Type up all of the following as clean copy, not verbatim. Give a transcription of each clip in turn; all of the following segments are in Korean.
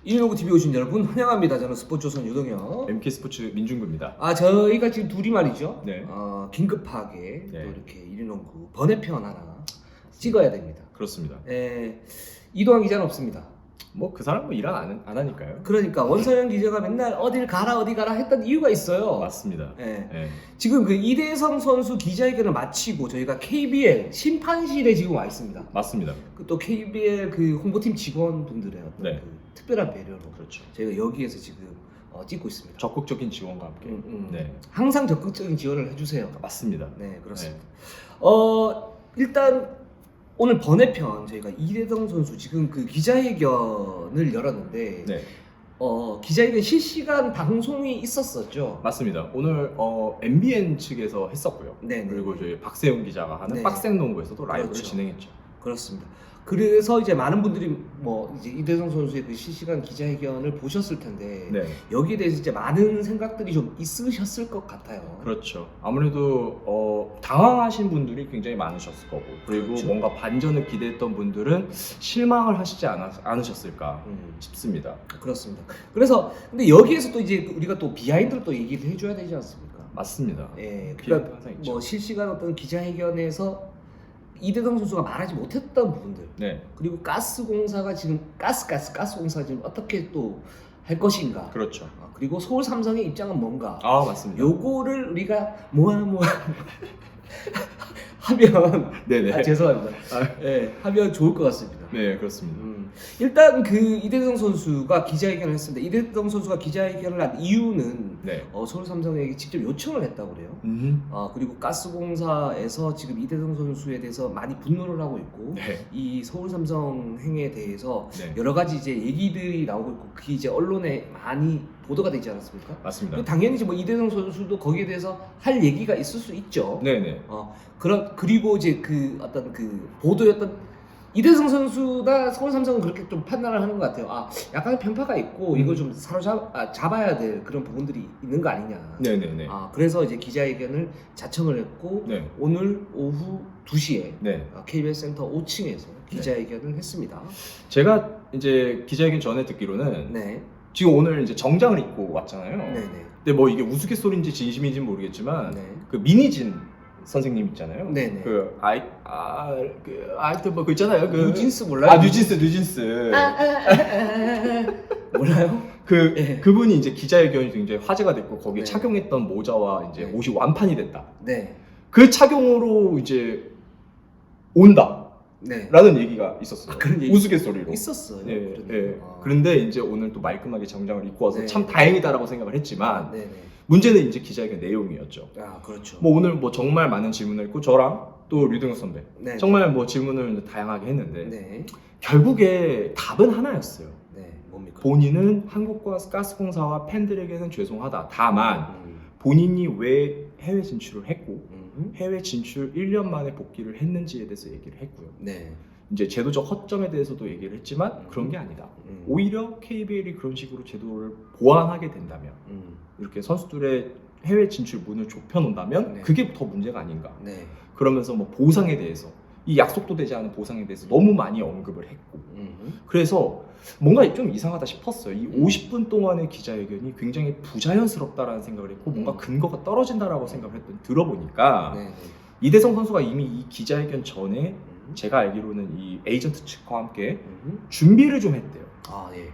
119 TV 오신 여러분 환영합니다. 저는 스포츠조선 유동혁. MK스포츠 민중구입니다. 저희가 지금 둘이 말이죠. 네. 긴급하게 네. 또 이렇게 119 번외편 하나 찍어야 됩니다. 그렇습니다. 이동환 기자는 없습니다. 뭐 그 사람은 일 안 하니까요. 그러니까 원서영 기자가 맨날 어딜 가라 어디 가라 했던 이유가 있어요. 맞습니다. 예. 지금 그 이대성 선수 기자회견을 마치고 저희가 KBL 심판실에 지금 와 있습니다. 맞습니다. 또 KBL 그 홍보팀 직원분들의 어떤 네. 그 특별한 배려로 그렇죠. 저희가 여기에서 지금 찍고 있습니다. 적극적인 지원과 함께. 네. 항상 적극적인 지원을 해주세요. 맞습니다. 네, 그렇습니다. 일단 오늘 번외편 저희가 이대성 선수 지금 그 기자회견을 열었는데 네. 기자회견 실시간 방송이 있었었죠. 맞습니다. 오늘 MBN 측에서 했었고요. 네. 그리고 저희 박세훈 기자가 하는 네. 빡센농구에서도 라이브를 그렇죠. 진행했죠. 그렇습니다. 그래서 이제 많은 분들이 뭐 이제 이대성 선수의 그 실시간 기자회견을 보셨을 텐데 네. 여기에 대해서 이제 많은 생각들이 좀 있으셨을 것 같아요. 그렇죠. 아무래도 당황하신 분들이 굉장히 많으셨을 거고, 그리고 그렇죠. 뭔가 반전을 기대했던 분들은 실망을 하시지 않으셨을까 싶습니다. 그렇습니다. 그래서 근데 여기에서 또 이제 우리가 또 비하인드를 또 얘기를 해줘야 되지 않습니까? 맞습니다. 예, 비하인드 그러니까 항상 있죠. 뭐 실시간 어떤 기자회견에서 이대성 선수가 말하지 못했던 부분들, 네, 그리고 가스공사가 지금 가스공사 지금 어떻게 또 할 것인가, 그렇죠. 그리고 서울 삼성의 입장은 뭔가, 맞습니다. 요거를 우리가 모아 하면 네네. 죄송합니다. 하면 좋을 것 같습니다. 네, 그렇습니다. 일단 그 이대성 선수가 기자회견을 했습니다. 이대성 선수가 기자회견을 한 이유는 네. 서울 삼성에게 직접 요청을 했다고 그래요. 그리고 가스공사에서 지금 이대성 선수에 대해서 많이 분노를 하고 있고, 네. 이 서울 삼성 행에 대해서 네. 여러 가지 이제 얘기들이 나오고 있고, 그게 이제 언론에 많이 보도가 되지 않았습니까? 맞습니다. 그리고 당연히 이제 뭐 이대성 선수도 거기에 대해서 할 얘기가 있을 수 있죠. 네네. 그리고 이제 그 어떤 그 보도였던 이대성 선수나 서울 삼성은 그렇게 좀 판단을 하는 것 같아요. 약간 편파가 있고 이걸 좀 잡아야 될 그런 부분들이 있는 거 아니냐. 네네네. 그래서 이제 기자회견을 자청을 했고, 네. 오늘 오후 2시에 네. KBS 센터 5층에서 기자회견을 했습니다. 제가 이제 기자회견 전에 듣기로는 네. 지금 오늘 이제 정장을 입고 왔잖아요. 네네. 근데 뭐 이게 우스갯소리인지 진심인지 는 모르겠지만 네. 그 민희진 선생님 있잖아요. 네네. 뭐 그 있잖아요. 그 뉴진스 몰라요? 뉴진스. 몰라요? 그분이 이제 기자회견이 굉장히 화제가 됐고, 거기에 네. 착용했던 모자와 이제 네. 옷이 완판이 됐다. 네. 그 착용으로 이제 온다. 네. 라는 얘기가 있었어요. 그런 얘기 우스갯소리로. 있었어요. 예, 그런데. 예. 그런데 이제 오늘 또 말끔하게 정장을 입고 와서 네. 참 다행이다라고 생각을 했지만, 네네. 문제는 이제 기자회견 내용이었죠. 그렇죠. 뭐 오늘 뭐 정말 많은 질문을 했고, 저랑 또 류동혁 선배 네. 정말 뭐 질문을 다양하게 했는데, 네. 결국에 답은 하나였어요. 네. 뭡니까? 본인은 한국과 가스공사와 팬들에게는 죄송하다. 다만 음. 본인이 왜 해외 진출을 했고, 음. 해외 진출 1년 만에 복귀를 했는지에 대해서 얘기를 했고요. 네. 이제 제도적 허점에 대해서도 얘기를 했지만 그런 게 아니다. 오히려 KBL이 그런 식으로 제도를 보완하게 된다면, 이렇게 선수들의 해외 진출 문을 좁혀놓는다면 네. 그게 더 문제가 아닌가. 네. 그러면서 뭐 보상에 대해서, 이 약속도 되지 않은 보상에 대해서 너무 많이 언급을 했고, 그래서 뭔가 좀 이상하다 싶었어요. 이 50분 동안의 기자회견이 굉장히 부자연스럽다라는 생각을 했고, 뭔가 근거가 떨어진다라고 생각을 들어보니까 네. 이대성 선수가 이미 이 기자회견 전에 제가 알기로는 이 에이전트 측과 함께 준비를 좀 했대요.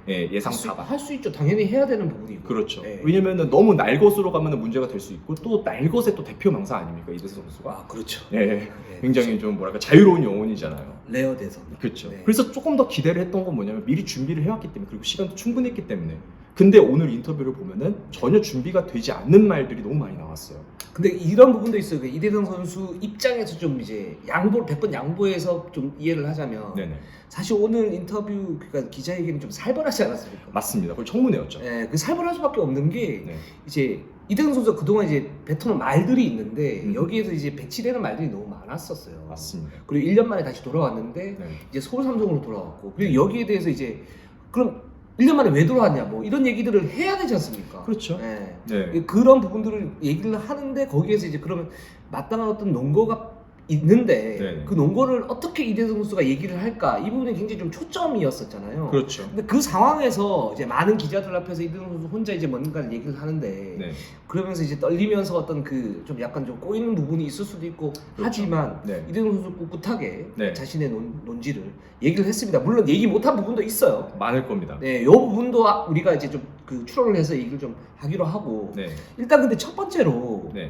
예상 타가. 할 수 있죠. 당연히 해야 되는 부분이고. 그렇죠. 네. 왜냐면은 너무 날 것으로 가면 문제가 될 수 있고, 또 날 것의 또 대표 망사 아닙니까, 이대성 선수가. 그렇죠. 예, 굉장히 좀 뭐랄까 자유로운 영혼이잖아요. 레어 대선. 그렇죠. 네. 그래서 조금 더 기대를 했던 건 뭐냐면, 미리 준비를 해왔기 때문에, 그리고 시간도 충분히 했기 때문에. 근데 오늘 인터뷰를 보면은 전혀 준비가 되지 않는 말들이 너무 많이 나왔어요. 근데 이런 부분도 있어요. 이대성 선수 입장에서 좀 이제 100번 양보해서 좀 이해를 하자면, 네네. 사실 오늘 인터뷰, 그러니까 기자회견이 좀 살벌하지 않았습니까? 맞습니다. 거의 청문회였죠. 그 살벌할 수밖에 없는 게, 네. 이제 이대성 선수가 그동안 이제 뱉어놓은 말들이 있는데, 여기에서 이제 배치되는 말들이 너무 많았었어요. 맞습니다. 그리고 1년 만에 다시 돌아왔는데, 네. 이제 서울 삼성으로 돌아왔고, 그리고 여기에 대해서 이제 그럼 1년 만에 왜 돌아왔냐, 뭐 이런 얘기들을 해야 되지 않습니까? 그렇죠. 네. 네. 그런 부분들을 얘기를 하는데, 거기에서 이제 그러면 마땅한 어떤 논거가 있는데 네네. 그 논거를 어떻게 이대성 선수가 얘기를 할까 이 부분이 굉장히 좀 초점이었었잖아요. 그렇죠. 근데 그 상황에서 이제 많은 기자들 앞에서 이대성 선수 혼자 이제 뭔가를 얘기를 하는데 네. 그러면서 이제 떨리면서 어떤 그 좀 약간 좀 꼬이는 부분이 있을 수도 있고 그렇죠. 하지만 네. 이대성 선수 꿋꿋하게 네. 자신의 논지를 얘기를 했습니다. 물론 얘기 못한 부분도 있어요. 많을 겁니다. 네, 요 부분도 우리가 이제 좀 그 추론을 해서 얘기를 좀 하기로 하고 네. 일단 근데 첫 번째로 네.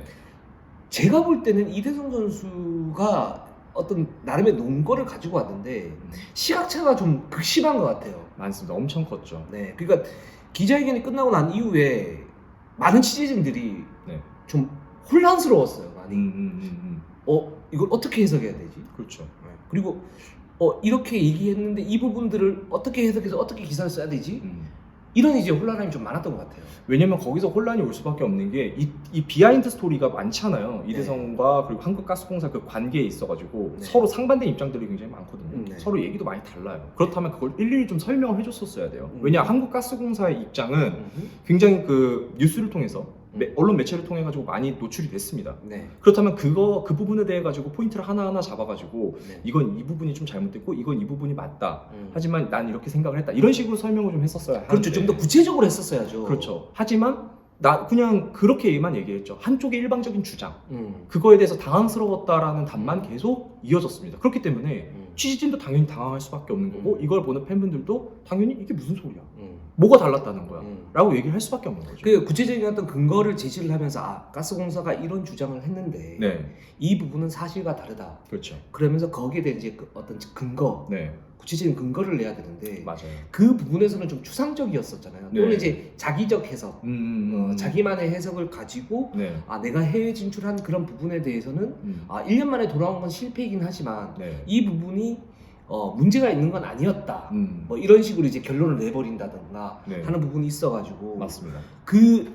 제가 볼 때는 이대성 선수가 어떤 나름의 논거를 가지고 왔는데 시각차가 좀 극심한 것 같아요. 많습니다. 엄청 컸죠. 네, 그러니까 기자회견이 끝나고 난 이후에 많은 취재진들이 네. 좀 혼란스러웠어요. 많이. 이걸 어떻게 해석해야 되지? 그렇죠. 네. 그리고 이렇게 얘기했는데 이 부분들을 어떻게 해석해서 어떻게 기사를 써야 되지? 이런 이제 혼란함이 좀 많았던 것 같아요. 왜냐면 거기서 혼란이 올 수밖에 없는 게 이 비하인드 스토리가 많잖아요. 이대성과 그리고 한국가스공사 그 관계에 있어가지고 네. 서로 상반된 입장들이 굉장히 많거든요. 네. 서로 얘기도 많이 달라요. 그렇다면 그걸 일일이 좀 설명을 해줬었어야 돼요. 음. 왜냐 한국가스공사의 입장은 굉장히 그 뉴스를 통해서 언론 매체를 통해 가지고 많이 노출이 됐습니다. 네. 그렇다면 그 부분에 대해 가지고 포인트를 하나하나 잡아가지고 네. 이건 이 부분이 좀 잘못됐고 이건 이 부분이 맞다. 하지만 난 이렇게 생각을 했다. 이런 식으로 설명을 좀 했었어야 하는데. 그렇죠. 좀 더 구체적으로 했었어야죠. 그렇죠. 하지만 나 그냥 그렇게만 얘기했죠. 한쪽의 일방적인 주장. 음. 그거에 대해서 당황스러웠다라는 답만 계속 이어졌습니다. 그렇기 때문에 취재진도 당연히 당황할 수밖에 없는 거고 이걸 보는 팬분들도 당연히 이게 무슨 소리야? 뭐가 달랐다는 거야? 라고 얘기를 할 수밖에 없는 거죠. 그 구체적인 어떤 근거를 제시를 하면서 가스공사가 이런 주장을 했는데 네. 이 부분은 사실과 다르다. 그렇죠. 그러면서 거기에 대한 이제 어떤 근거, 네. 구체적인 근거를 내야 되는데 맞아요. 그 부분에서는 좀 추상적이었었잖아요. 또는 네. 이제 자기적 해석, 자기만의 해석을 가지고 네. 내가 해외 진출한 그런 부분에 대해서는 1년 만에 돌아온 건 실패이긴 하지만 네. 이 부분이 문제가 있는 건 아니었다. 음. 뭐 이런 식으로 이제 결론을 내버린다던가 네. 하는 부분이 있어가지고 맞습니다. 그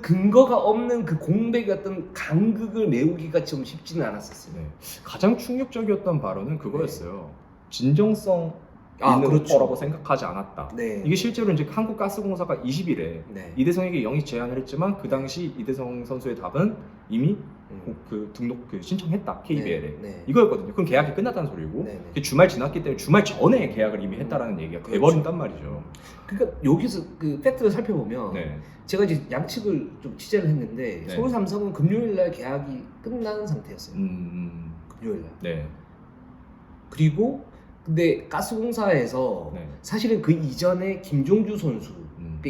근거가 없는 그 공백의 어떤 간극을 메우기가 좀 쉽지는 않았었어요. 네. 가장 충격적이었던 발언은 그거였어요. 진정성 있는 그렇죠. 거라고 생각하지 않았다. 네. 이게 실제로 이제 한국가스공사가 20일에 네. 이대성에게 영입 제안을 했지만 그 당시 이대성 선수의 답은 이미 그 등록 신청했다 KBL에 네. 네. 이거였거든요. 그럼 계약이 끝났다는 소리고 네. 그 주말 지났기 때문에 주말 전에 계약을 이미 했다라는 얘기가 그렇죠. 돼버린단 말이죠. 그러니까 여기서 그 팩트를 살펴보면 네. 제가 이제 양측을 좀 취재를 했는데 네. 서울 삼성은 금요일날 계약이 끝난 상태였어요. 금요일날. 네. 그리고 근데 가스공사에서 네. 사실은 그 이전에 김종주 선수, 그러니까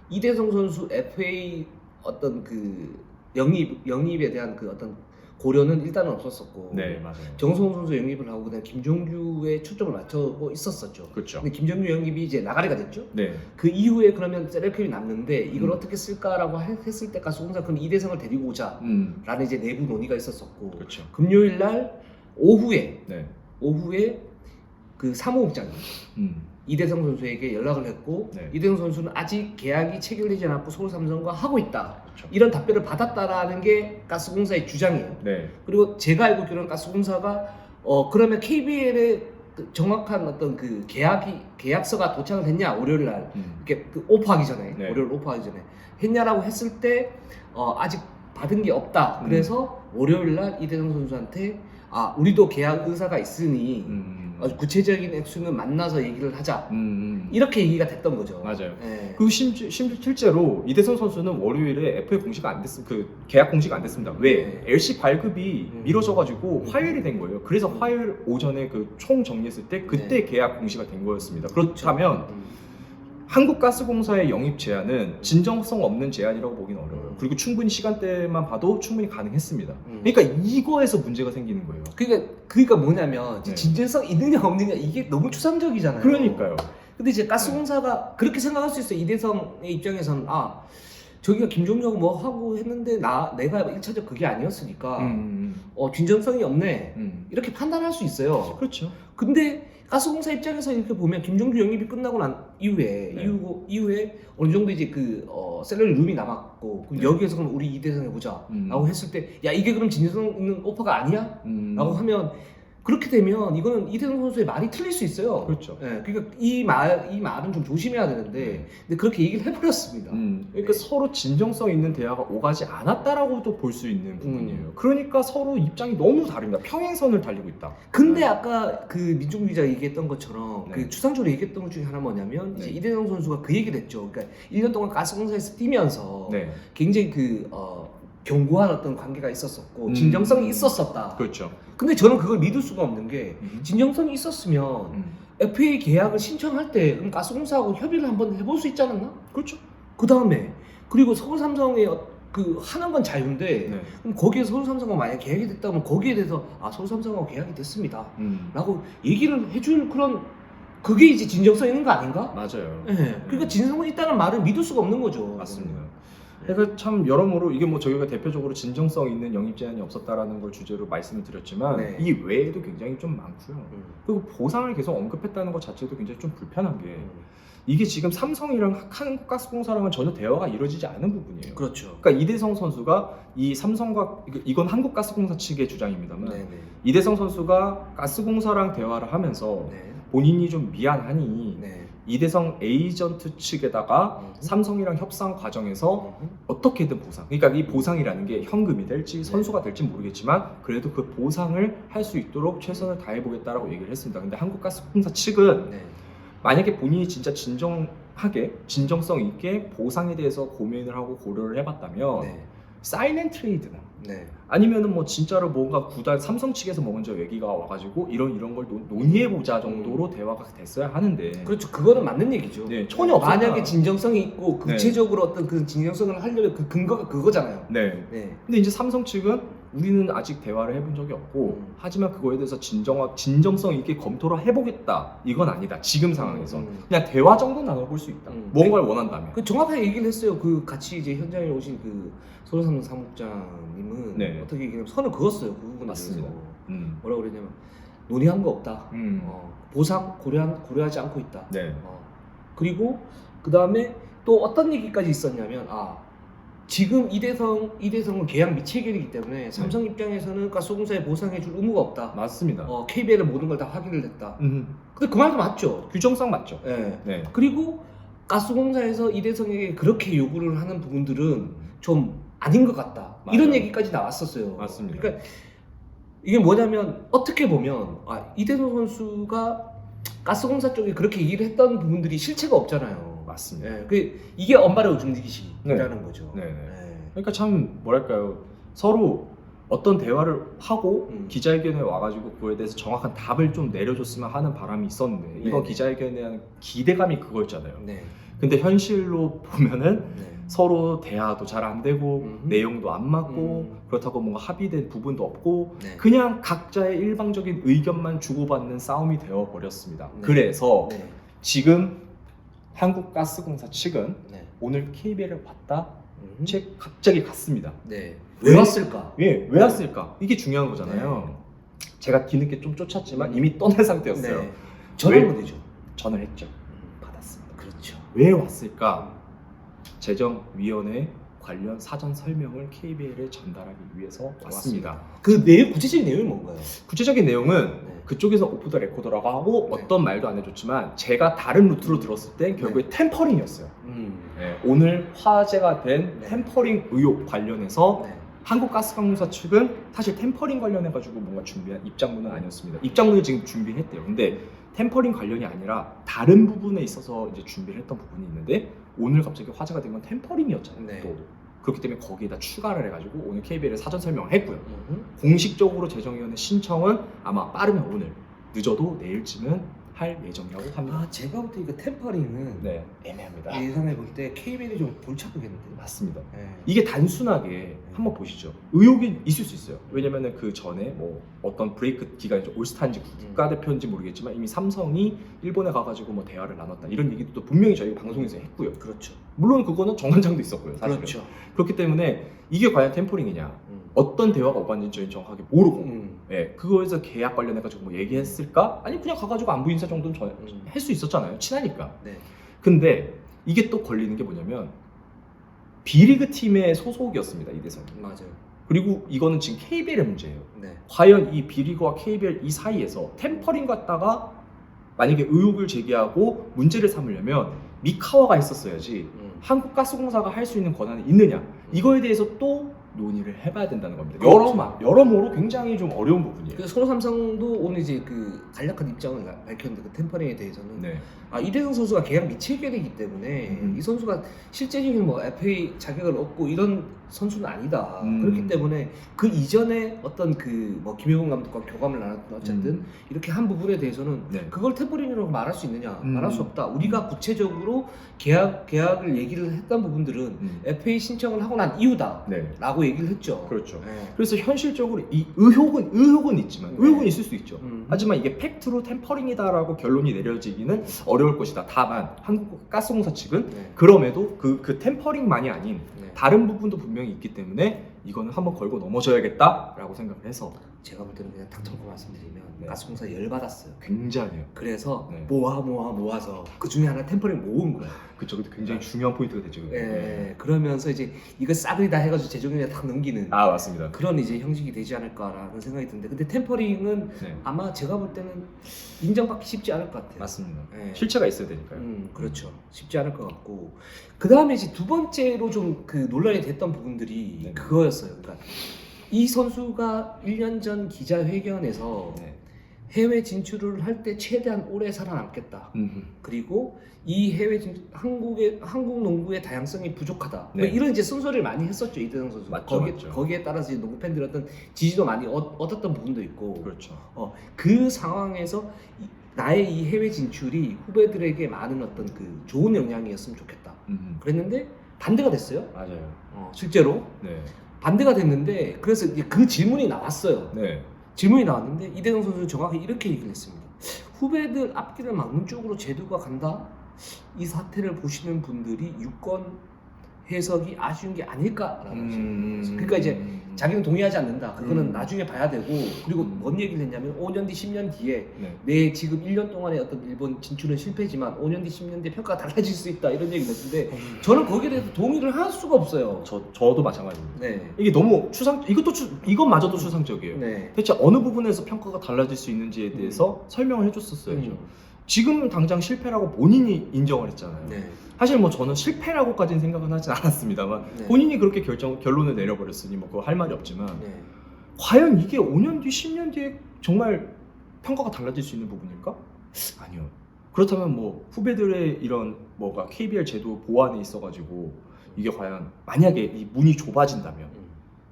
이대성 선수 FA 어떤 그 영입에 대한 그 어떤 고려는 일단은 없었었고, 네, 맞아요. 정성훈 선수 영입을 하고 그다음 김종주에 초점을 맞추고 있었었죠. 그렇죠. 근데 김종주 영입이 이제 나가리가 됐죠. 네. 그 이후에 그러면 셀렉캡이 남는데 이걸 어떻게 쓸까라고 했을 때 가스공사 그럼 이대성을 데리고 오자라는 이제 내부 논의가 있었었고, 그렇죠. 금요일 날 오후에 네. 그 사무국장이 이대성 선수에게 연락을 했고, 네. 이대성 선수는 아직 계약이 체결되지 않았고 서울 삼성과 하고 있다. 그렇죠. 이런 답변을 받았다라는 게 가스공사의 주장이에요. 네. 그리고 제가 알고 있기로는 가스공사가 그러면 KBL의 그 정확한 어떤 그 계약서가 도착을 했냐 월요일 날 이렇게 그 오프하기 전에 네. 월요일 오프하기 전에 했냐라고 했을 때 아직 받은 게 없다. 그래서 월요일 날 이대성 선수한테 우리도 계약 의사가 있으니 구체적인 액수는 만나서 얘기를 하자. 이렇게 얘기가 됐던 거죠. 맞아요. 네. 그리고 실제로 이대성 선수는 월요일에 FA 공시가 안 됐습니다. 그 계약 공시가 안 됐습니다. 왜? 네. LC 발급이 미뤄져가지고 화요일이 된 거예요. 그래서 화요일 오전에 그 총 정리했을 때 그때 네. 계약 공시가 된 거였습니다. 그렇다면 한국가스공사의 영입 제안은 진정성 없는 제안이라고 보기는 어려워요. 그리고 충분히 시간대만 봐도 충분히 가능했습니다. 그러니까 이거에서 문제가 생기는 거예요. 그러니까 뭐냐면 네. 진정성 있느냐 없느냐 이게 너무 추상적이잖아요. 그러니까요. 근데 이제 가스공사가 그렇게 생각할 수 있어요. 이대성의 입장에서는 저기가 김종혁 뭐 하고 했는데 내가 1차적 그게 아니었으니까 진정성이 없네 이렇게 판단할 수 있어요. 그렇죠. 근데 가스공사 입장에서 이렇게 보면 김종주 영입이 끝나고 난 이후에 네. 이후에 어느 정도 이제 그 셀러리 룸이 남았고 그럼 네. 여기에서 그럼 우리 이대성 해보자 라고 했을 때 야 이게 그럼 진정성 있는 오퍼가 아니야? 라고 하면 그렇게 되면 이거는 이대성 선수의 말이 틀릴 수 있어요. 그렇죠. 예, 그러니까 이 말은 좀 조심해야 되는데, 근데 그렇게 얘기를 해버렸습니다. 그러니까 네. 서로 진정성 있는 대화가 오가지 않았다라고도 볼 수 있는 부분이에요. 그러니까 서로 입장이 너무 다릅니다. 평행선을 달리고 있다. 근데 아까 그 민종 기자가 얘기했던 것처럼 네. 그 추상적으로 얘기했던 것 중에 하나 뭐냐면 이제 네. 이대성 선수가 그 얘기를 했죠. 그러니까 1년 동안 가스공사에서 뛰면서 네, 굉장히 견고한 어떤 관계가 있었었고 음. 진정성이 있었었다. 그렇죠. 근데 저는 그걸 믿을 수가 없는 게 진정성이 있었으면 음. FA 계약을 신청할 때 그럼 가스공사하고 협의를 한번 해볼 수 있지 않았나? 그렇죠. 그 다음에 그리고 서울 삼성의 그 하는 건 자유인데 네. 그럼 거기에 서울 삼성과 만약 계약이 됐다면 거기에 대해서 서울 삼성하고 계약이 됐습니다 라고 얘기를 해줄 그런 그게 이제 진정성 있는 거 아닌가? 맞아요. 예. 그러니까 진정성 있다는 말을 믿을 수가 없는 거죠. 맞습니다. 그러니까 참 여러모로 이게 뭐 저희가 대표적으로 진정성 있는 영입 제한이 없었다라는 걸 주제로 말씀을 드렸지만 네. 이 외에도 굉장히 좀 많고요. 그리고 보상을 계속 언급했다는 것 자체도 굉장히 좀 불편한 게 이게 지금 삼성이랑 한국가스공사랑은 전혀 대화가 이루어지지 않은 부분이에요. 그렇죠. 그러니까 이대성 선수가 이 삼성과 이건 한국가스공사 측의 주장입니다만 네네. 이대성 선수가 가스공사랑 대화를 하면서 네. 본인이 좀 미안하니 네. 이대성 에이전트 측에다가 삼성이랑 협상 과정에서 어떻게든 보상, 그러니까 이 보상이라는 게 현금이 될지 선수가 될지 모르겠지만 그래도 그 보상을 할 수 있도록 최선을 다해보겠다라고 얘기를 했습니다. 근데 한국가스공사 측은 네. 만약에 본인이 진짜 진정하게 진정성 있게 보상에 대해서 고민을 하고 고려를 해봤다면 네. 사인 앤 트레이드나 네. 아니면은 뭐 진짜로 뭔가 구단 삼성 측에서 먼저 얘기가 와가지고 이런 걸 논의해보자 정도로 대화가 됐어야 하는데 그렇죠. 그거는 맞는 얘기죠. 네, 전혀 없었다. 만약에 진정성이 있고 구체적으로 어떤 그 진정성을 하려면 그 근거가 그거잖아요. 네. 네. 근데 이제 삼성 측은 우리는 아직 대화를 해본 적이 없고 하지만 그거에 대해서 진정성 있게 검토를 해보겠다 이건 아니다 지금 상황에서 그냥 대화 정도 나눠볼 수 있다 뭔가를 원한다면 그 정확하게 얘기를 했어요. 그 같이 이제 현장에 오신 그 서울삼성 사무국장님은 네. 어떻게 얘기냐면 선을 그었어요. 그 부분에 맞습니다. 대해서 뭐라고 그랬냐면 논의한 거 없다. 보상 고려하지 않고 있다. 네. 그리고 그 다음에 또 어떤 얘기까지 있었냐면 지금 이대성은 계약 미체결이기 때문에 삼성 입장에서는 가스공사에 보상해줄 의무가 없다. 맞습니다. KBL의 모든 걸 다 확인을 했다. 근데 그 말도 맞죠. 규정상 맞죠. 네. 네. 그리고 가스공사에서 이대성에게 그렇게 요구를 하는 부분들은 좀 아닌 것 같다. 맞아요. 이런 얘기까지 나왔었어요. 맞습니다. 그러니까 이게 뭐냐면 어떻게 보면 이대성 선수가 가스공사 쪽에 그렇게 얘기를 했던 부분들이 실체가 없잖아요. 맞습니다. 이게 엄마의 중직이시라는 거죠. 네. 그러니까 참 뭐랄까요 서로 어떤 대화를 하고 기자회견에 와가지고 그거에 대해서 정확한 답을 좀 내려줬으면 하는 바람이 있었는데 이번 네. 기자회견에 대한 기대감이 그거였잖아요. 네. 근데 현실로 보면은 네. 서로 대화도 잘 안 되고 내용도 안 맞고 음. 그렇다고 뭔가 합의된 부분도 없고 네. 그냥 각자의 일방적인 의견만 주고받는 싸움이 되어 버렸습니다. 네. 그래서 네. 지금 한국가스공사 측은 네. 오늘 KBL을 봤다. 음. 갑자기 갔습니다. 네. 왜? 왜 왔을까? 왜 왔을까? 이게 중요한 거잖아요. 제가 뒤늦게 좀 쫓았지만 이미 떠난 상태였어요. 네. 전화하면 되죠. 전화를 했죠. 받았습니다. 그렇죠. 왜 왔을까? 재정위원회 관련 사전 설명을 KBL에 전달하기 위해서 왔습니다. 그 구체적인 내용이 뭔가요? 구체적인 내용은 네. 그쪽에서 오프 더 레코더라고 하고 네. 어떤 말도 안 해줬지만 제가 다른 루트로 들었을 때 결국에 템퍼링이었어요. 네, 오늘 화제가 된 네. 템퍼링 의혹 관련해서 네. 한국가스공사 측은 사실 템퍼링 관련해가지고 뭔가 준비한 입장문은 아니었습니다. 입장문을 지금 준비했대요. 근데 템퍼링 관련이 아니라 다른 부분에 있어서 이제 준비를 했던 부분이 있는데 오늘 갑자기 화제가 된 건 템퍼링이었잖아요. 네. 또 그렇기 때문에 거기에다 추가를 해가지고 오늘 KBL에 사전 설명을 했고요. 음. 공식적으로 재정위원회 신청은 아마 빠르면 오늘, 늦어도 내일쯤은 할 예정이라고 합니다. 제가 볼 때 이거 템퍼링은 네, 애매합니다. 예상해 볼 때 KBL이 좀 골치 아프겠는데. 맞습니다. 네. 이게 단순하게 한번 보시죠. 의혹이 있을 수 있어요. 왜냐면은 그 전에 뭐 어떤 브레이크 기간이죠. 올스타인지 국가대표인지 모르겠지만 이미 삼성이 일본에 가가지고 뭐 대화를 나눴다 이런 얘기도 또 분명히 저희 방송에서 했고요. 그렇죠. 물론 그거는 정관장도 있었고요. 사실은. 그렇죠. 그렇기 때문에 이게 과연 템퍼링이냐, 어떤 대화가 오갔는지 저희는 정확하게 모르고, 예, 그거에서 계약 관련해가지고 뭐 얘기했을까? 아니 그냥 가가지고 안부 인사 정도는 할 수 있었잖아요. 친하니까. 네. 근데 이게 또 걸리는 게 뭐냐면 B리그 팀의 소속이었습니다. 이대성이. 맞아요. 그리고 이거는 지금 KBL의 문제예요. 네. 과연 이 B리그와 KBL 이 사이에서 템퍼링 갖다가 만약에 의혹을 제기하고 문제를 삼으려면 미카와가 했었어야지 한국가스공사가 할 수 있는 권한이 있느냐, 이거에 대해서 또 논의를 해봐야 된다는 겁니다. 그렇죠. 여러모로 굉장히 좀 어려운 부분이에요. 그 손호삼성도 오늘 이제 그 간략한 입장을 밝혔는데 그 템퍼링에 대해서는 네. 이대성 선수가 계약 미체결이기 때문에 이 선수가 실제적인 뭐 FA 자격을 얻고 이런 선수는 아니다. 그렇기 때문에 그 이전에 어떤 그 뭐 김효근 감독과 교감을 나눴던 어쨌든 이렇게 한 부분에 대해서는 네. 그걸 템퍼링이라고 말할 수 있느냐? 말할 수 없다. 우리가 구체적으로 계약을 얘기를 했던 부분들은 FA 신청을 하고 난 이유다. 네. 라고 얘기를 했죠. 그렇죠. 네. 그래서 현실적으로 이 의혹은 있지만 네. 의혹은 있을 수 있죠. 하지만 이게 팩트로 템퍼링이다라고 결론이 내려지기는 어려울 것이다. 다만 한국가스공사 측은 네. 그럼에도 그 템퍼링만이 아닌 네. 다른 부분도 분명히 있기 때문에 이거는 한번 걸고 넘어져야겠다라고 생각을 해서 제가 볼 때는 그냥 닥터놓고 말씀드리면 네. 가스공사 열받았어요. 굉장해요. 그래서 네. 모아서 그 중에 하나 템퍼링 모은 거예요. 그쵸. 굉장히 중요한 포인트가 되죠. 예, 그러면서 이제 이거 싸그리 다 해가지고 재정에 딱 넘기는 아, 맞습니다. 그런 이제 형식이 되지 않을까라는 생각이 드는데, 근데 템퍼링은 네. 아마 제가 볼 때는 인정받기 쉽지 않을 것 같아요. 맞습니다. 예. 실체가 있어야 되니까요. 그렇죠. 쉽지 않을 것 같고, 그 다음에 이제 두 번째로 좀 그 논란이 됐던 부분들이 네. 그거였어요. 그러니까 이 선수가 1년 전 기자회견에서 네. 해외 진출을 할 때 최대한 오래 살아남겠다. 그리고 이 해외 한국 농구의 다양성이 부족하다. 네. 뭐 이런 이제 쓴소리를 많이 했었죠, 이대성 선수. 맞죠, 맞죠. 거기에 따라서 이제 농구 팬들의 어떤 지지도 많이 얻었던 부분도 있고. 그렇죠. 그 상황에서 나의 이 해외 진출이 후배들에게 많은 어떤 그 좋은 영향이었으면 좋겠다. 그랬는데 반대가 됐어요. 맞아요. 실제로 네. 반대가 됐는데, 그래서 이제 그 질문이 나왔어요. 네. 질문이 나왔는데 이대성 선수는 정확히 이렇게 얘기를 했습니다. 후배들 앞길을 막는 쪽으로 제도가 간다? 이 사태를 보시는 분들이 유권 해석이 아쉬운 게 아닐까라고 하시는 그러니까 이제 자기는 동의하지 않는다. 그거는 나중에 봐야 되고, 그리고 뭔 얘기를 했냐면 5년 뒤 10년 뒤에 네. 내 지금 1년 동안의 어떤 일본 진출은 실패지만 5년 뒤 10년 뒤에 평가가 달라질 수 있다, 이런 얘기를 했는데 저는 거기에 대해서 동의를 할 수가 없어요. 저도 마찬가지입니다. 네. 이게 너무 이것마저도 추상적이에요. 네. 대체 어느 부분에서 평가가 달라질 수 있는지에 대해서 설명을 해줬었어야죠. 지금 당장 실패라고 본인이 인정을 했잖아요. 네. 사실 뭐 저는 실패라고까지는 생각은 하진 않았습니다만 네. 본인이 그렇게 결론을 내려버렸으니 뭐 그거 할 말이 없지만 네. 과연 이게 5년 뒤, 10년 뒤에 정말 평가가 달라질 수 있는 부분일까? 아니요. 그렇다면 뭐 후배들의 이런 뭐가 KBL 제도 보완에 있어가지고 이게 과연 만약에 이 문이 좁아진다면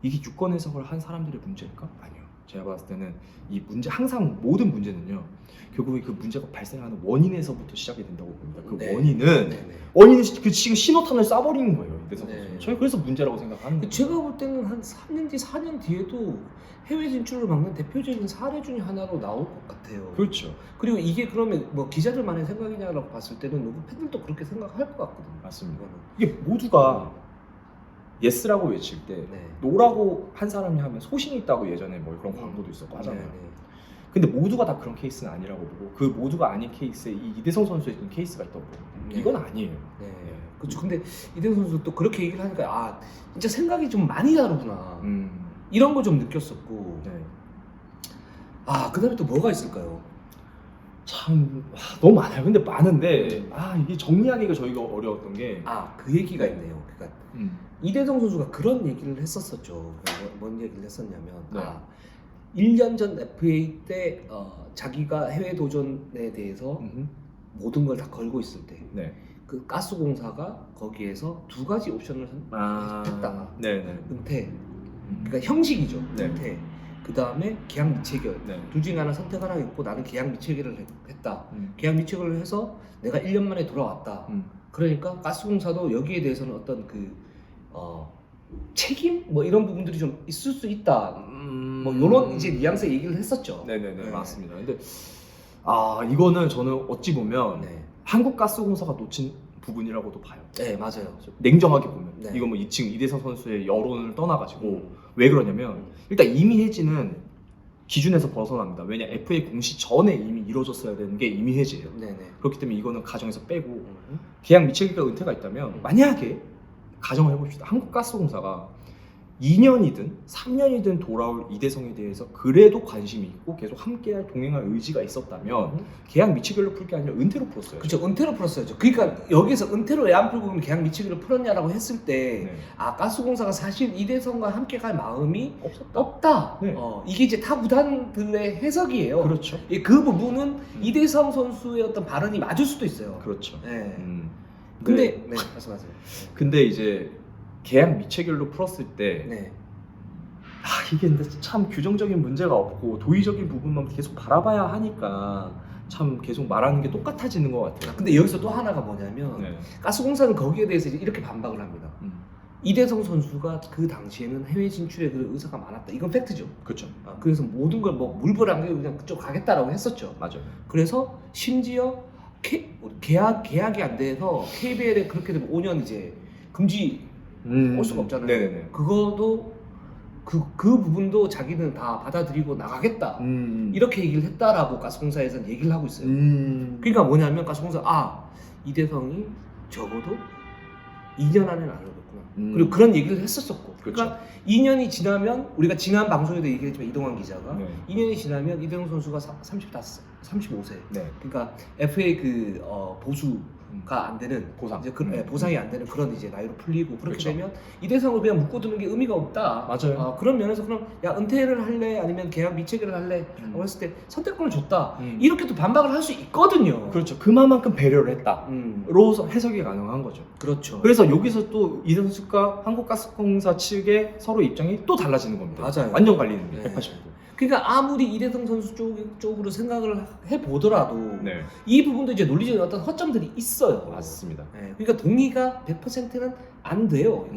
이게 유권 해석을 한 사람들의 문제일까? 아니요. 제가 봤을 때는 이 문제, 항상 모든 문제는요, 결국에 그 문제가 발생하는 원인에서부터 시작이 된다고 봅니다. 그 네. 원인은 그 지금 신호탄을 쏴버리는 거예요, 이대성 선수. 네. 저희 그래서 문제라고 생각하는 거예요. 제가 볼 때는 한 3년 뒤, 4년 뒤에도 해외 진출을 막는 대표적인 사례 중에 하나로 나올 것 같아요. 그렇죠. 그리고 이게 그러면 뭐 기자들만의 생각이냐라고 봤을 때는 농구 팬들도 그렇게 생각할 것 같거든요. 맞습니다. 이거는. 이게 모두가 예스라고 외칠 때 네. 노라고 한 사람이 하면 소신이 있다고 예전에 뭐 그런 광고도 있었고 하잖아요. 네, 근데 모두가 다 그런 케이스는 아니라고 보고, 그 모두가 아닌 케이스에 이 이대성 선수의 케이스가 있다고 보고, 네. 이건 아니에요. 네. 네. 그렇죠. 근데 이대성 선수 또 그렇게 얘기를 하니까 진짜 생각이 좀 많이 다르구나. 이런 거 좀 느꼈었고. 네. 그다음에 또 뭐가 있을까요? 참 너무 많아요. 근데 많은데 이게 정리하기가 저희가 어려웠던 게 그 얘기가 있네요. 그러니까 이대성 선수가 그런 얘기를 했었었죠. 뭔 얘기를 했었냐면 네. 1년 전 FA 때 자기가 해외 도전에 대해서 모든 걸 다 걸고 있을 때 네. 그 가스공사가 거기에서 두 가지 옵션을 했다. 네네. 은퇴, 그러니까 형식이죠. 네. 은퇴. 그 다음에 계약 미체결. 네. 둘 중에 하나 선택하라 했고 나는 계약 미체결을 했다. 음. 계약 미체결을 해서 내가 1년 만에 돌아왔다. 그러니까 가스공사도 여기에 대해서는 어떤 그 책임 뭐 이런 부분들이 좀 있을 수 있다. 뭐 이런 이제 뉘앙스 얘기를 했었죠. 네네네. 네. 맞습니다. 근데 이거는 저는 어찌 보면 네. 한국가스공사가 놓친 부분이라고도 봐요. 네, 맞아요. 냉정하게 보면 네. 이거 뭐 지금 이대성 선수의 여론을 떠나가지고 왜 그러냐면 일단 이미 해지는 기준에서 벗어납니다. 왜냐 FA 공시 전에 이미 이루어졌어야 되는 게 이미 해지예요. 네네. 그렇기 때문에 이거는 가정에서 빼고 계약 미체기가 은퇴가 있다면 만약에 가정을 해봅시다. 한국가스공사가 2년이든 3년이든 돌아올 이대성에 대해서 그래도 관심이 있고 계속 함께할 동행할 의지가 있었다면 계약 미치결로 풀 게 아니라 은퇴로 풀었어요. 그렇죠. 은퇴로 풀었어야죠. 그러니까 여기서 은퇴로 왜 안 풀고 그럼 계약 미치기로 풀었냐라고 했을 때 네. 아, 가스공사가 사실 이대성과 함께 갈 마음이 없었다. 없다. 네. 이게 이제 타 구단들의 해석이에요. 그렇죠. 그 부분은 이대성 선수의 어떤 발언이 맞을 수도 있어요. 그렇죠. 네. 근데 네, 말씀하세요. 근데 이제 계약 미체결로 풀었을 때 네. 이게 근데 참 규정적인 문제가 없고 도의적인 부분만 계속 바라봐야 하니까 참 계속 말하는 게 똑같아지는 것 같아요. 근데 여기서 또 하나가 뭐냐면 네. 가스공사는 거기에 대해서 이렇게 반박을 합니다. 이대성 선수가 그 당시에는 해외 진출에 그 의사가 많았다. 이건 팩트죠. 그렇죠. 그래서 모든 걸 뭐 물불 안 가고 그냥 그쪽 가겠다라고 했었죠. 맞아요. 그래서 심지어 계약이 안 돼서 KBL에 그렇게 되면 5년 이제 금지 올 수가 없잖아요. 네네네. 그거도 그 부분도 자기는 다 받아들이고 나가겠다. 이렇게 얘기를 했다라고 가스공사에서는 얘기를 하고 있어요. 그러니까 뭐냐면 가스공사 이대성이 적어도 2년 안에는 안 오겠구나. 그리고 그런 얘기를 했었었고. 그러니까 2년이 지나면 우리가 지난 방송에도 얘기했지만 이동환 기자가 네. 2년이 지나면 이대성 선수가 35세. 네. 그러니까 FA 보수가 안 되는 보상. 이제 보상이 안 되는 그런 이제 나이로 풀리고 그렇게 그렇죠. 되면 이대성을 그냥 묶어두는 게 의미가 없다. 맞아요. 그런 면에서 그럼 야 은퇴를 할래 아니면 계약 미체결을 할래 라고 했을 때 선택권을 줬다. 이렇게 또 반박을 할 수 있거든요. 그렇죠. 그만큼 배려를 했다. 로서 해석이 가능한 거죠. 그렇죠. 그래서 여기서 또 이대성 선수가 한국가스공사 측의 서로 입장이 또 달라지는 겁니다. 맞아요. 완전 갈리는 게 네. 180도. 그러니까 아무리 이대성 선수 쪽으로 생각을 해보더라도 네. 이 부분도 이제 논리적인 어떤 허점들이 있어요. 맞습니다. 네. 그러니까 동의가 100%는 안 돼요.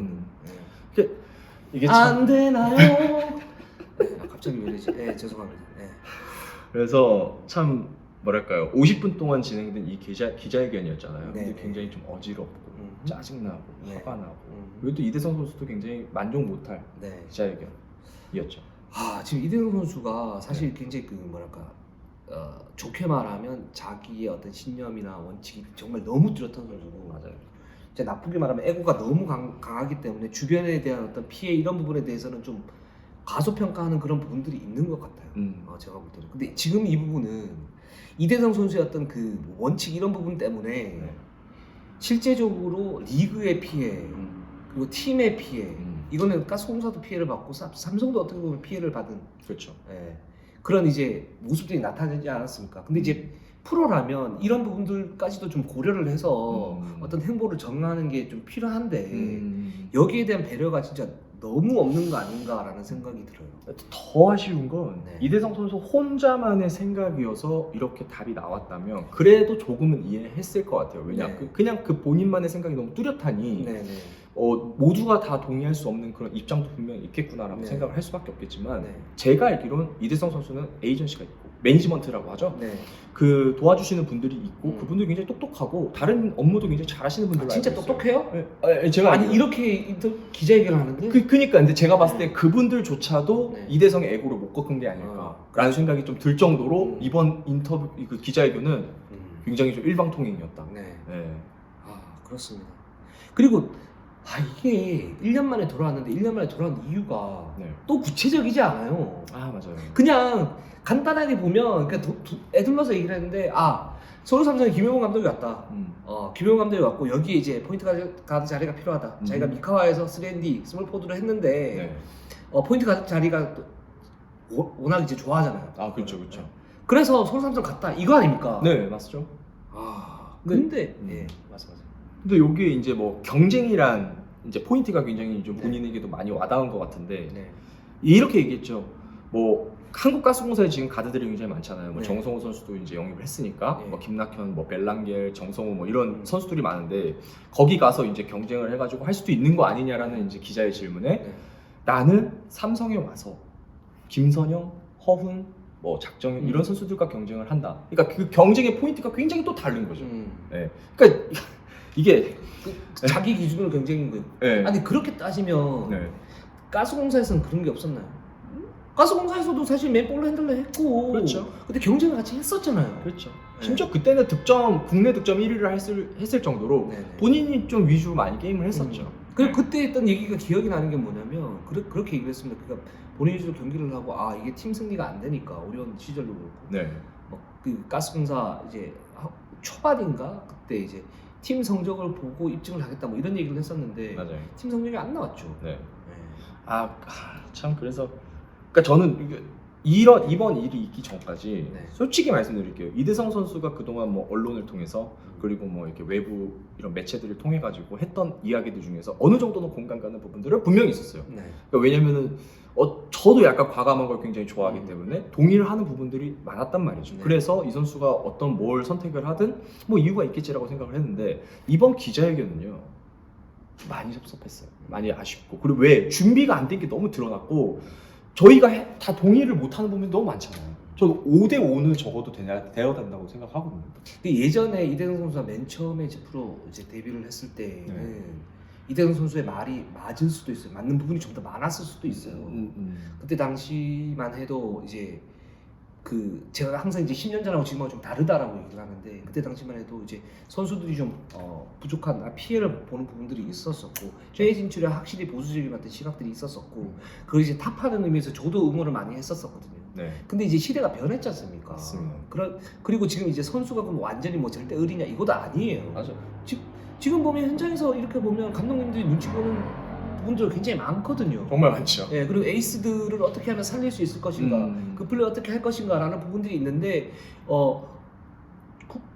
이게 참 안 되나요? 갑자기 왜 이러지? 네, 죄송합니다. 네. 그래서 참 뭐랄까요 50분 동안 진행된 이 기자회견이었잖아요. 네, 근데 네. 굉장히 좀 어지럽고 짜증나고 네. 화가 나고 그리고 또 이대성 선수도 굉장히 만족 못할 네. 기자회견이었죠. 지금 이대성 선수가 사실 굉장히 좋게 말하면 자기의 어떤 신념이나 원칙이 정말 너무 뚜렷한 선수고 맞아요. 이제 나쁘게 말하면 에고가 너무 강하기 때문에 주변에 대한 어떤 피해 이런 부분에 대해서는 좀 과소평가하는 그런 부분들이 있는 것 같아요. 제가 볼 때는. 근데 지금 이 부분은 이대성 선수의 어떤 그 원칙 이런 부분 때문에 네. 실제적으로 리그의 피해 그리고 팀의 피해 이거는 가스공사도 피해를 받고 삼성도 어떻게 보면 피해를 받은 그렇죠. 그런 이제 모습들이 나타나지 않았습니까? 근데 이제 프로라면 이런 부분들까지도 좀 고려를 해서 어떤 행보를 정하는 게 좀 필요한데 여기에 대한 배려가 진짜 너무 없는 거 아닌가라는 생각이 들어요. 더 아쉬운 건 네. 이대성 선수 혼자만의 생각이어서 이렇게 답이 나왔다면 그래도 조금은 이해했을 것 같아요. 왜냐 네. 그냥 그 본인만의 생각이 너무 뚜렷하니 네네. 모두가 다 동의할 수 없는 그런 입장도 분명히 있겠구나라고 네. 생각을 할 수밖에 없겠지만 네. 제가 알기로는 이대성 선수는 에이전시가 있고 매니지먼트라고 하죠. 네. 그 도와주시는 분들이 있고 음. 그분들이 굉장히 똑똑하고 다른 업무도 굉장히 잘하시는 분들로 진짜 알고 있어요. 똑똑해요? 네. 제가 아니 알기로는. 이렇게 기자회견을 하는데 그니까 근데 제가 봤을 때 그분들조차도 네. 이대성의 에고를 못 꺾은 게 아닐까라는 생각이 좀 들 정도로 이번 인터뷰 그 기자회견은 굉장히 좀 일방통행이었다. 네. 네. 그렇습니다. 그리고 이게 1년 만에 돌아왔는데 1년 만에 돌아온 이유가 네. 또 구체적이지 않아요. 맞아요. 그냥 간단하게 보면 그러니까 애둘러서 얘기를 했는데 서울 삼성에 김용훈 감독이 왔다. 김용훈 감독이 왔고 여기에 이제 포인트 가드 자리가 필요하다. 자기가 미카와에서 3&D 스몰 포드를 했는데 네. 포인트 가드 자리가 또 워낙 이제 좋아하잖아요. 그렇죠. 그래서 서울 삼성 갔다 이거 아닙니까? 네, 맞죠. 근데 맞아. 근데 여기에 이제 뭐 경쟁이란 이제 포인트가 굉장히 좀 본인에게도 많이 와닿은 것 같은데 네. 이렇게 얘기했죠. 뭐 한국가스공사에 지금 가드들이 굉장히 많잖아요. 뭐 네. 정성호 선수도 이제 영입을 했으니까 네. 뭐 김낙현, 뭐 벨랑겔, 정성호 뭐 이런 선수들이 많은데 거기 가서 이제 경쟁을 해가지고 할 수도 있는 거 아니냐라는 이제 기자의 질문에 네. 나는 삼성에 와서 김선영, 허훈, 뭐 작정현 이런 선수들과 경쟁을 한다. 그러니까 그 경쟁의 포인트가 굉장히 또 다른 거죠. 네. 그러니까 이게 자기 기준으로 경쟁인 거예요. 네. 아니 그렇게 따지면 네. 가스공사에서는 그런 게 없었나요? 가스공사에서도 사실 맨볼로 핸들러 했고 그렇죠. 근데 경쟁을 같이 했었잖아요. 그렇죠. 네. 심지어 그때는 국내 득점 1위를 했을 정도로 네네. 본인이 좀 위주로 많이 게임을 했었죠. 그리고 그때 했던 얘기가 기억이 나는 게 뭐냐면 그렇게 얘기를 했습니다. 그러니까 본인 위주로 경기를 하고 이게 팀 승리가 안 되니까 어려운 시절도 그렇고 네. 그 가스공사 이제 초반인가 그때 이제 팀 성적을 보고 입증을 하겠다 뭐 이런 얘기를 했었는데 맞아요. 팀 성적이 안 나왔죠. 네. 참 그래서 그러니까 저는 이번 일이 있기 전까지 네. 솔직히 말씀드릴게요. 이대성 선수가 그동안 뭐 언론을 통해서 그리고 뭐 이렇게 외부 이런 매체들을 통해 가지고 했던 이야기들 중에서 어느 정도는 공감 가는 부분들은 분명히 있었어요. 네. 그러니까 왜냐면은 저도 약간 과감한 걸 굉장히 좋아하기 때문에 동의를 하는 부분들이 많았단 말이죠. 네. 그래서 이 선수가 어떤 뭘 선택을 하든 뭐 이유가 있겠지라고 생각을 했는데 이번 기자회견은요 많이 섭섭했어요. 많이 아쉽고 그리고 왜 준비가 안 된 게 너무 드러났고 저희가 다 동의를 못하는 부분이 너무 많잖아요. 저는 5대5는 적어도 되어야 된다고 생각하거든요. 근데 예전에 이대성 선수가 맨 처음에 이제 프로 이제 데뷔를 했을 때는 네. 이대성 선수의 말이 맞을 수도 있어요. 맞는 부분이 좀 더 많았을 수도 있어요. 그때 당시만 해도 이제 제가 항상 이제 10년 전하고 지금하고 좀 다르다라고 얘기를 하는데 그때 당시만 해도 이제 선수들이 좀 부족한 피해를 보는 부분들이 있었었고 해외 진출에 확실히 보수적인 같은 시각들이 있었었고 그걸 이제 타파하는 의미에서 저도 응원을 많이 했었었거든요. 네. 근데 이제 시대가 변했지 않습니까? 맞습니다. 그리고 지금 이제 선수가 그럼 완전히 뭐 절대 의리냐 이것도 아니에요. 맞아. 지금 보면 현장에서 이렇게 보면 감독님들이 눈치 보는 부분들 굉장히 많거든요. 정말 많죠. 예, 그리고 에이스들을 어떻게 하면 살릴 수 있을 것인가, 그 플레이 어떻게 할 것인가라는 부분들이 있는데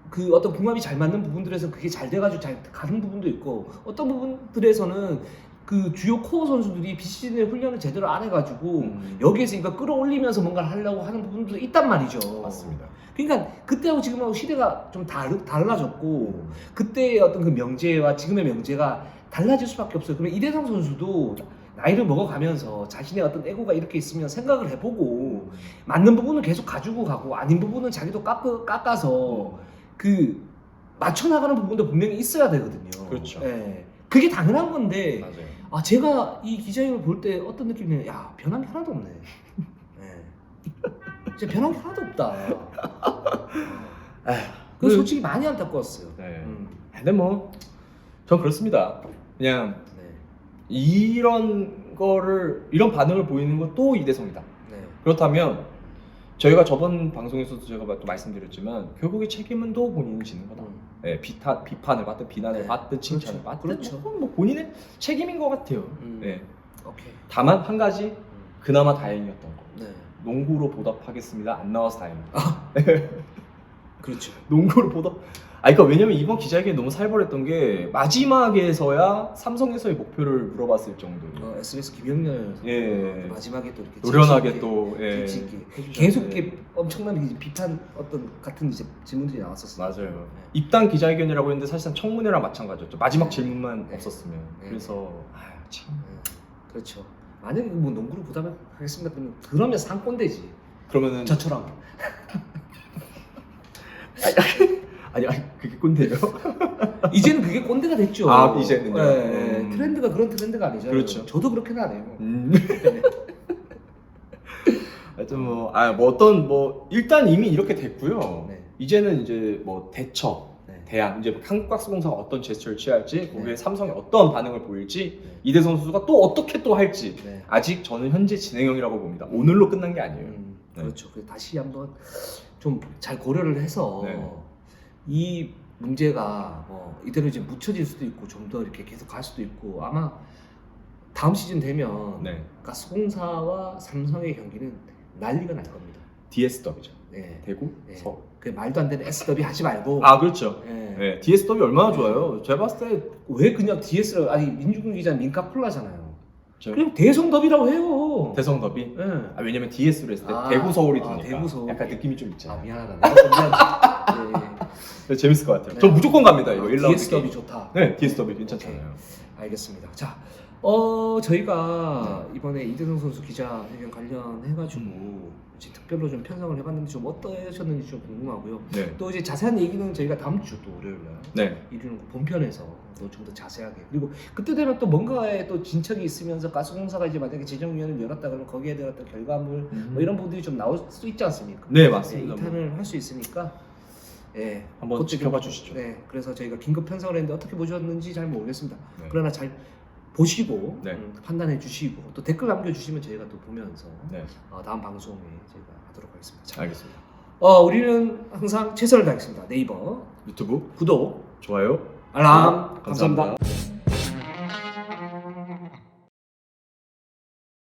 그 어떤 궁합이 잘 맞는 부분들에서 그게 잘 돼가지고 잘 가는 부분도 있고 어떤 부분들에서는 그 주요 코어 선수들이 비시즌에 훈련을 제대로 안 해가지고 여기에서 이거 끌어올리면서 뭔가를 하려고 하는 부분도 있단 말이죠. 맞습니다. 그러니까 그때하고 지금하고 시대가 좀 달라졌고 그때의 어떤 그 명제와 지금의 명제가 달라질 수밖에 없어요. 그러면 이대성 선수도 나이를 먹어가면서 자신의 어떤 에고가 이렇게 있으면 생각을 해보고 맞는 부분은 계속 가지고 가고 아닌 부분은 자기도 깎아서 맞춰나가는 부분도 분명히 있어야 되거든요. 그렇죠. 예. 그게 당연한 건데 맞아요. 제가 이 기자회견을 볼 때 어떤 느낌이냐면 야 변한 게 하나도 없네. 예. 진짜 변한 게 하나도 없다. 그 솔직히 많이 안타까웠어요. 네. 근데 뭐 전 그렇습니다. 그냥 네. 이런 반응을 보이는 건 또 이대성이다. 네. 그렇다면 저희가 저번 방송에서도 제가 또 말씀드렸지만 결국에 책임은 또 본인이 지는 거다. 네, 비판을 받든 비난을 네. 받든 칭찬을 그렇죠. 받든 그렇죠. 그건 뭐 본인의 책임인 것 같아요. 네. 오케이. 다만 한 가지 그나마 다행이었던 거. 네. 농구로 보답하겠습니다. 안 나와서 다행입니다. 그렇죠. 농구로 보답. 그러니까 왜냐면 이번 기자회견이 너무 살벌했던 게 마지막에서야 삼성에서의 목표를 물어봤을 정도로 SBS 김영렬 예. 마지막에 또 이렇게 노련하게 또 재치 있게 계속 이렇게 엄청난 비판 같은 이제 질문들이 나왔었어요. 맞아요. 네. 입당 기자회견이라고 했는데 사실상 청문회랑 마찬가지였죠. 마지막 질문만 네. 없었으면. 네. 그래서 참. 그렇죠. 만약에 뭐 농구로 부담하겠습니다 그러면 상권되지. 그러면은 저처럼. 아니 그게 꼰대예요. 이제는 그게 꼰대가 됐죠. 이제는요. 네. 트렌드가 그런 트렌드가 아니죠. 그렇죠. 저도 그렇게는 안 해요. 하여튼 뭐 일단 이미 이렇게 됐고요. 네. 이제는 이제 뭐 대안 이제 한국가스공사가 어떤 제스처를 취할지 거기에 네. 삼성이 어떤 반응을 보일지 네. 이대성 선수가 또 어떻게 또 할지 네. 아직 저는 현재 진행형이라고 봅니다. 오늘로 끝난 게 아니에요. 네. 그렇죠. 그래서 다시 한번 좀 잘 고려를 해서 네. 이 문제가 이대로 이제 묻혀질 수도 있고 좀 더 이렇게 계속 갈 수도 있고 아마 다음 시즌 되면 네. 가스공사와 삼성의 경기는 난리가 날 겁니다. DS 더비죠. 네. 대구, 네. 서울. 그 말도 안 되는 S 더비 하지 말고. 그렇죠. 네. 네. DS 더비 얼마나 좋아요. 제가 봤을 때 왜 그냥 DS를 민중근 기자 민카 콜라잖아요. 저 그냥 대성 더비라고 해요. 대성 더비. 네. 왜냐면 DS로 했을 때 대구 서울이 드니까 대구 서울. 약간 느낌이 좀 있잖아요. 미안하다. 내가 좀 미안해. 네. 재밌을 것 같아요. 네. 저 무조건 갑니다. 이거 1라운드 DS 더비 좋다. 네, DS 더비 괜찮잖아요. 알겠습니다. 자, 저희가 이번에 이대성 선수 기자회견 관련해가지고 이제 특별로 좀 편성을 해봤는데 좀 어떠셨는지 좀 궁금하고요. 네. 또 이제 자세한 얘기는 저희가 다음 주 또 월요일날 네. 이루는 본편에서 또 좀 더 자세하게 그리고 그때 되면 또 뭔가에 또 진척이 있으면서 가스공사가 이제 만약에 재정위원회를 열었다 그러면 거기에 대한 어떤 결과물 뭐 이런 부분들이 좀 나올 수 있지 않습니까? 네, 맞습니다. 2탄을 할 수 있으니까 한번 그것도 지켜봐 좀- 주시죠. 네, 그래서 저희가 긴급 편성을 했는데 어떻게 보셨는지 잘 모르겠습니다. 네. 그러나 잘 보시고 네. 판단해 주시고 또 댓글 남겨주시면 저희가 또 보면서 네. 다음 방송에 저희가 하도록 하겠습니다. 알겠습니다. 우리는 항상 최선을 다하겠습니다. 네이버 유튜브 구독, 좋아요. 알람 감사합니다. 감사합니다.